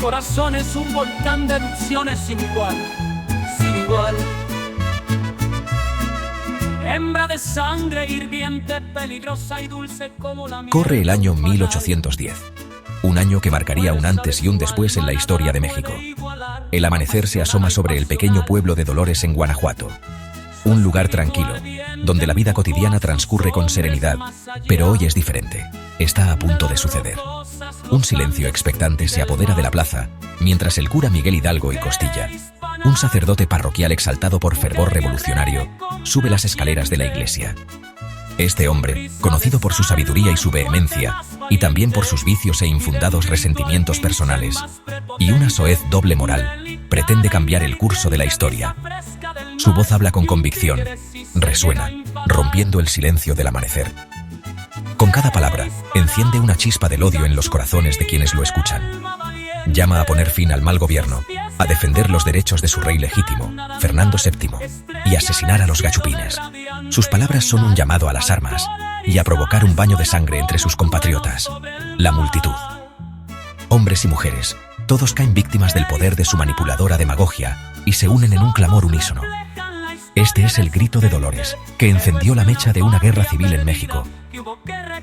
corazones un volcán de erupciones sin igual, sin igual. Hembra de sangre hirviente, peligrosa y dulce como la miel. Corre el año 1810, un año que marcaría un antes y un después en la historia de México. El amanecer se asoma sobre el pequeño pueblo de Dolores en Guanajuato. Un lugar tranquilo, donde la vida cotidiana transcurre con serenidad, pero hoy es diferente. Está a punto de suceder. Un silencio expectante se apodera de la plaza, mientras el cura Miguel Hidalgo y Costilla, un sacerdote parroquial exaltado por fervor revolucionario, sube las escaleras de la iglesia. Este hombre, conocido por su sabiduría y su vehemencia, y también por sus vicios e infundados resentimientos personales, y una soez doble moral, pretende cambiar el curso de la historia. Su voz habla con convicción, resuena, rompiendo el silencio del amanecer. Con cada palabra, enciende una chispa del odio en los corazones de quienes lo escuchan. Llama a poner fin al mal gobierno, a defender los derechos de su rey legítimo, Fernando VII, y asesinar a los gachupines. Sus palabras son un llamado a las armas y a provocar un baño de sangre entre sus compatriotas, la multitud. Hombres y mujeres, todos caen víctimas del poder de su manipuladora demagogia y se unen en un clamor unísono. Este es el grito de Dolores, que encendió la mecha de una guerra civil en México.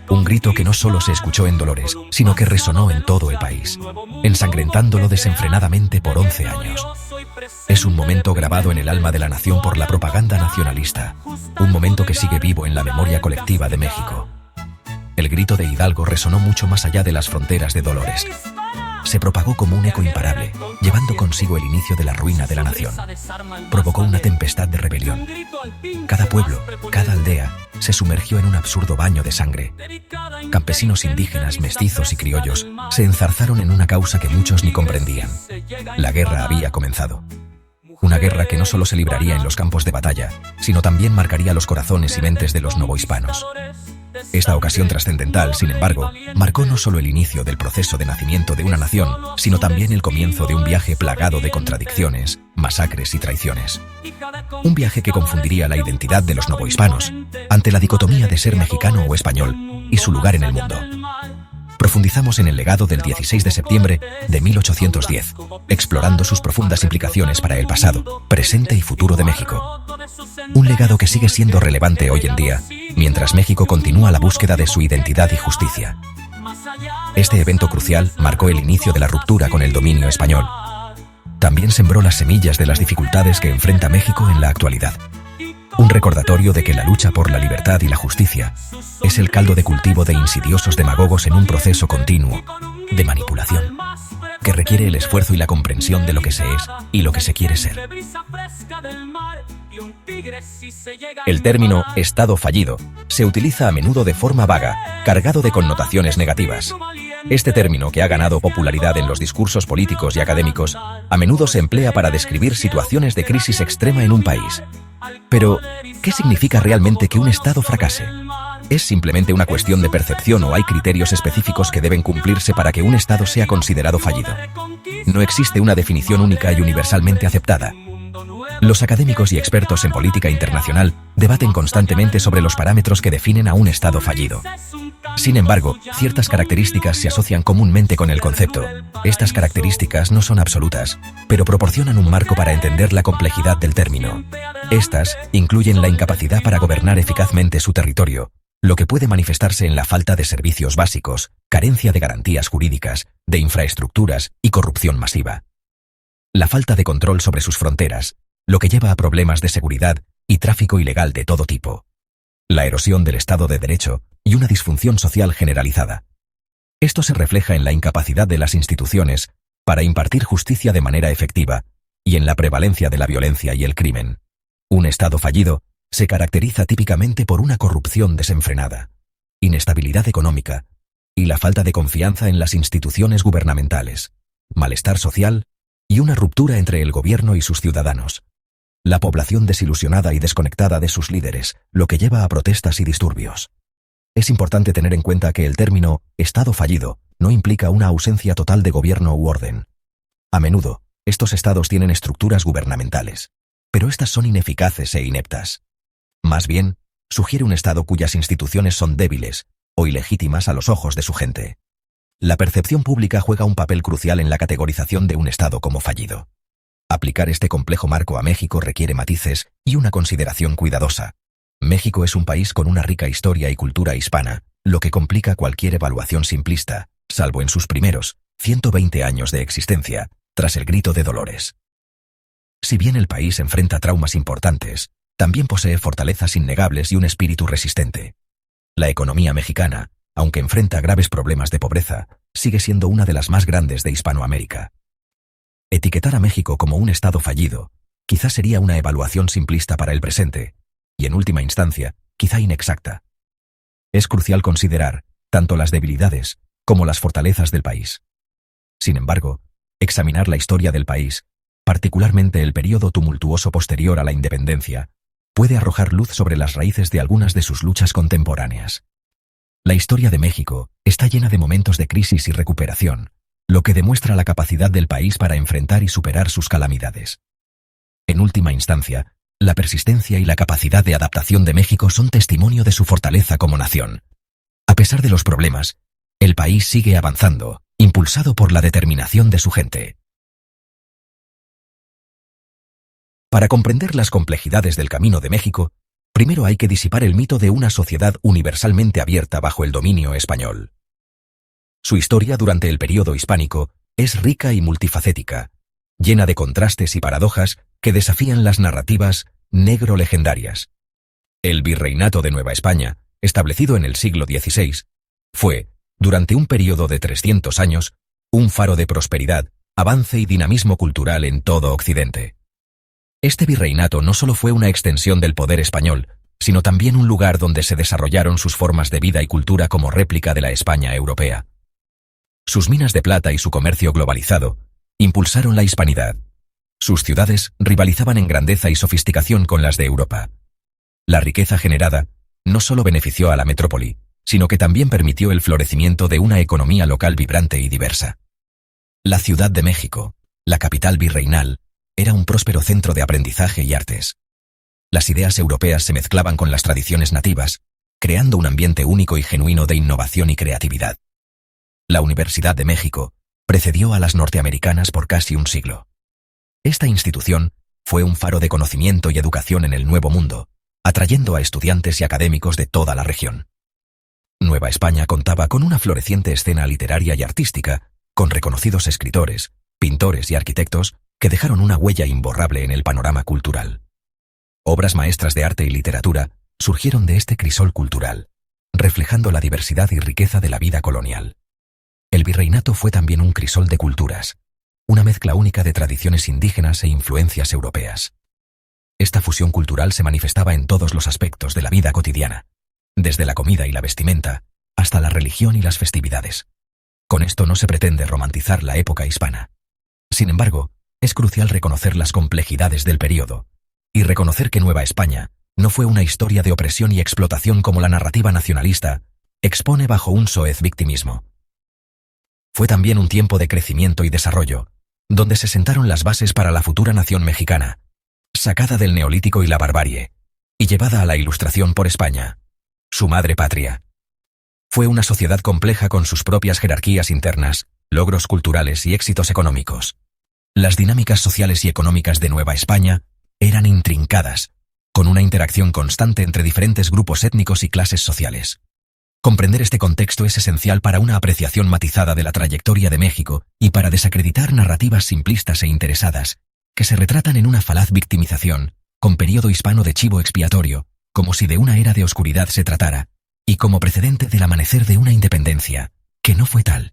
Un grito que no solo se escuchó en Dolores, sino que resonó en todo el país, ensangrentándolo desenfrenadamente por 11 años. Es un momento grabado en el alma de la nación por la propaganda nacionalista, un momento que sigue vivo en la memoria colectiva de México. El grito de Hidalgo resonó mucho más allá de las fronteras de Dolores. Se propagó como un eco imparable, llevando consigo el inicio de la ruina de la nación. Provocó una tempestad de rebelión. Cada pueblo, cada aldea, se sumergió en un absurdo baño de sangre. Campesinos indígenas, mestizos y criollos se enzarzaron en una causa que muchos ni comprendían. La guerra había comenzado. Una guerra que no solo se libraría en los campos de batalla, sino también marcaría los corazones y mentes de los novohispanos. Esta ocasión trascendental, sin embargo, marcó no solo el inicio del proceso de nacimiento de una nación, sino también el comienzo de un viaje plagado de contradicciones, masacres y traiciones. Un viaje que confundiría la identidad de los novohispanos ante la dicotomía de ser mexicano o español y su lugar en el mundo. Profundizamos en el legado del 16 de septiembre de 1810, explorando sus profundas implicaciones para el pasado, presente y futuro de México. Un legado que sigue siendo relevante hoy en día, mientras México continúa la búsqueda de su identidad y justicia. Este evento crucial marcó el inicio de la ruptura con el dominio español. También sembró las semillas de las dificultades que enfrenta México en la actualidad. Un recordatorio de que la lucha por la libertad y la justicia es el caldo de cultivo de insidiosos demagogos en un proceso continuo de manipulación, que requiere el esfuerzo y la comprensión de lo que se es y lo que se quiere ser. El término «estado fallido» se utiliza a menudo de forma vaga, cargado de connotaciones negativas. Este término, que ha ganado popularidad en los discursos políticos y académicos, a menudo se emplea para describir situaciones de crisis extrema en un país. Pero, ¿qué significa realmente que un Estado fracase? ¿Es simplemente una cuestión de percepción o hay criterios específicos que deben cumplirse para que un Estado sea considerado fallido? No existe una definición única y universalmente aceptada. Los académicos y expertos en política internacional debaten constantemente sobre los parámetros que definen a un Estado fallido. Sin embargo, ciertas características se asocian comúnmente con el concepto. Estas características no son absolutas, pero proporcionan un marco para entender la complejidad del término. Estas incluyen la incapacidad para gobernar eficazmente su territorio, lo que puede manifestarse en la falta de servicios básicos, carencia de garantías jurídicas, de infraestructuras y corrupción masiva. La falta de control sobre sus fronteras, lo que lleva a problemas de seguridad y tráfico ilegal de todo tipo. La erosión del Estado de Derecho y una disfunción social generalizada. Esto se refleja en la incapacidad de las instituciones para impartir justicia de manera efectiva y en la prevalencia de la violencia y el crimen. Un Estado fallido se caracteriza típicamente por una corrupción desenfrenada, inestabilidad económica y la falta de confianza en las instituciones gubernamentales, malestar social y una ruptura entre el gobierno y sus ciudadanos. La población desilusionada y desconectada de sus líderes, lo que lleva a protestas y disturbios. Es importante tener en cuenta que el término «Estado fallido» no implica una ausencia total de gobierno u orden. A menudo, estos estados tienen estructuras gubernamentales, pero estas son ineficaces e ineptas. Más bien, sugiere un estado cuyas instituciones son débiles o ilegítimas a los ojos de su gente. La percepción pública juega un papel crucial en la categorización de un Estado como fallido. Aplicar este complejo marco a México requiere matices y una consideración cuidadosa. México es un país con una rica historia y cultura hispana, lo que complica cualquier evaluación simplista, salvo en sus primeros 120 años de existencia, tras el Grito de Dolores. Si bien el país enfrenta traumas importantes, también posee fortalezas innegables y un espíritu resistente. La economía mexicana, aunque enfrenta graves problemas de pobreza, sigue siendo una de las más grandes de Hispanoamérica. Etiquetar a México como un Estado fallido quizá sería una evaluación simplista para el presente, y en última instancia, quizá inexacta. Es crucial considerar tanto las debilidades como las fortalezas del país. Sin embargo, examinar la historia del país, particularmente el período tumultuoso posterior a la independencia, puede arrojar luz sobre las raíces de algunas de sus luchas contemporáneas. La historia de México está llena de momentos de crisis y recuperación, lo que demuestra la capacidad del país para enfrentar y superar sus calamidades. En última instancia, la persistencia y la capacidad de adaptación de México son testimonio de su fortaleza como nación. A pesar de los problemas, el país sigue avanzando, impulsado por la determinación de su gente. Para comprender las complejidades del Camino de México, primero hay que disipar el mito de una sociedad universalmente abierta bajo el dominio español. Su historia durante el período hispánico es rica y multifacética, llena de contrastes y paradojas que desafían las narrativas negro-legendarias. El Virreinato de Nueva España, establecido en el siglo XVI, fue, durante un período de 300 años, un faro de prosperidad, avance y dinamismo cultural en todo Occidente. Este virreinato no solo fue una extensión del poder español, sino también un lugar donde se desarrollaron sus formas de vida y cultura como réplica de la España europea. Sus minas de plata y su comercio globalizado impulsaron la hispanidad. Sus ciudades rivalizaban en grandeza y sofisticación con las de Europa. La riqueza generada no solo benefició a la metrópoli, sino que también permitió el florecimiento de una economía local vibrante y diversa. La Ciudad de México, la capital virreinal, era un próspero centro de aprendizaje y artes. Las ideas europeas se mezclaban con las tradiciones nativas, creando un ambiente único y genuino de innovación y creatividad. La Universidad de México precedió a las norteamericanas por casi un siglo. Esta institución fue un faro de conocimiento y educación en el Nuevo Mundo, atrayendo a estudiantes y académicos de toda la región. Nueva España contaba con una floreciente escena literaria y artística, con reconocidos escritores, pintores y arquitectos que dejaron una huella imborrable en el panorama cultural. Obras maestras de arte y literatura surgieron de este crisol cultural, reflejando la diversidad y riqueza de la vida colonial. El virreinato fue también un crisol de culturas, una mezcla única de tradiciones indígenas e influencias europeas. Esta fusión cultural se manifestaba en todos los aspectos de la vida cotidiana, desde la comida y la vestimenta, hasta la religión y las festividades. Con esto no se pretende romantizar la época hispana. Sin embargo, es crucial reconocer las complejidades del período, y reconocer que Nueva España no fue una historia de opresión y explotación como la narrativa nacionalista expone bajo un soez victimismo. Fue también un tiempo de crecimiento y desarrollo, donde se sentaron las bases para la futura nación mexicana, sacada del neolítico y la barbarie, y llevada a la Ilustración por España, su madre patria. Fue una sociedad compleja con sus propias jerarquías internas, logros culturales y éxitos económicos. Las dinámicas sociales y económicas de Nueva España eran intrincadas, con una interacción constante entre diferentes grupos étnicos y clases sociales. Comprender este contexto es esencial para una apreciación matizada de la trayectoria de México y para desacreditar narrativas simplistas e interesadas, que se retratan en una falaz victimización, con periodo hispano de chivo expiatorio, como si de una era de oscuridad se tratara, y como precedente del amanecer de una independencia, que no fue tal.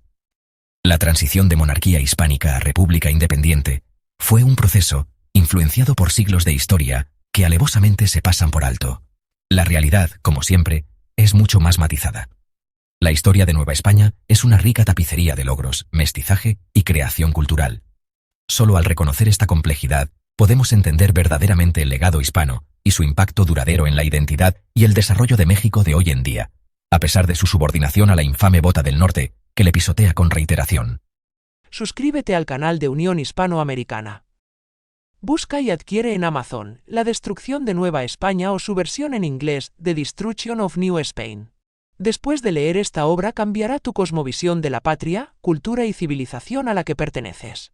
La transición de monarquía hispánica a república independiente fue un proceso influenciado por siglos de historia que alevosamente se pasan por alto. La realidad, como siempre, es mucho más matizada. La historia de Nueva España es una rica tapicería de logros, mestizaje y creación cultural. Solo al reconocer esta complejidad podemos entender verdaderamente el legado hispano y su impacto duradero en la identidad y el desarrollo de México de hoy en día, a pesar de su subordinación a la infame Bota del Norte, que le pisotea con reiteración. Suscríbete al canal de Unión Hispanoamericana. Busca y adquiere en Amazon La destrucción de Nueva España o su versión en inglés The Destruction of New Spain. Después de leer esta obra cambiará tu cosmovisión de la patria, cultura y civilización a la que perteneces.